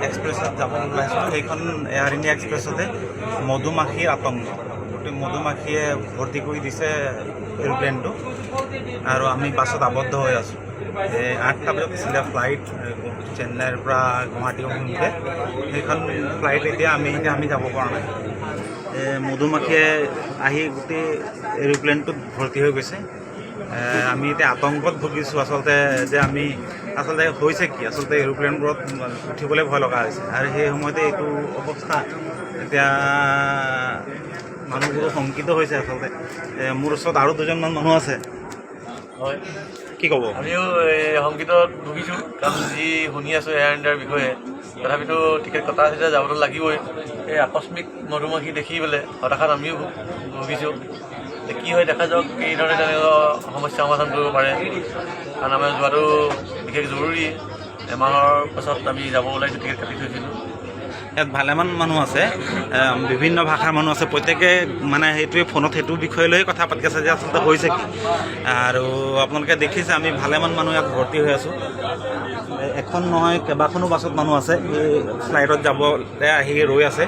এক্সপ্ৰেছত যাব ওলাইছোঁ। সেইখন এয়াৰ ইণ্ডিয়া এক্সপ্ৰেছতে মধুমাখিৰ আতংক, গোটেই মধুমাখিয়ে ভৰ্তি কৰি দিছে এৰোপ্লেনটো আৰু আমি বাছত আবদ্ধ হৈ আছোঁ। 8টা বজাত আছিলে ফ্লাইট চেন্নাইৰ পৰা গুৱাহাটী অভিমুখে। সেইখন ফ্লাইট এতিয়া আমি যাব পৰা নাই। মধুমাখিয়ে আহি গোটেই এৰোপ্লেনটোত ভৰ্তি হৈ গৈছে। আমি এতিয়া আতংকত ভুগিছোঁ আচলতে, যে আমি আচলতে হৈছে কি, আচলতে এৰোপ্লেনবোৰত উঠিবলৈ ভয় লগা হৈছে আৰু সেই সময়তে এইটো অৱস্থা। এতিয়া মানুহবোৰো শংকিত হৈছে আচলতে। মোৰ ওচৰত আৰু দুজনমান মানুহ আছে। হয়, কি ক'ব? আমিও শংকিতত ভুগিছোঁ, কাৰণ যি শুনি আছোঁ এয়াৰ ইণ্ডিয়াৰ বিষয়ে। তথাপিতো টিকেট কটা আছে, যাবতো লাগিবই। এই আকস্মিক মধুমাখি দেখি পেলাই হতাশাত আমিও ভুগিছোঁ। কি হয় দেখা যাওক, এই ধৰণে তেওঁলোকৰ সমস্যা সমাধান কৰিব পাৰে, কাৰণ আমাৰ যোৱাটো বিশেষ জৰুৰী। এমাহৰ পাছত আমি যাব ওলাইছোঁ, টিকেট কাটি থৈছিলোঁ। ইয়াত ভালেমান মানুহ আছে, বিভিন্ন ভাষাৰ মানুহ আছে। প্ৰত্যেকে মানে সেইটোৱে ফোনত সেইটো বিষয় লৈ কথা পাতি আছে যে আচলতে হৈছে কি। আৰু আপোনালোকে দেখিছে আমি ভালেমান মানুহ ইয়াত ভৰ্তি হৈ আছোঁ। এখন নহয় কেইবাখনো বাছত মানুহ আছে, এই ফ্লাইটত যাবলৈ আহি ৰৈ আছে।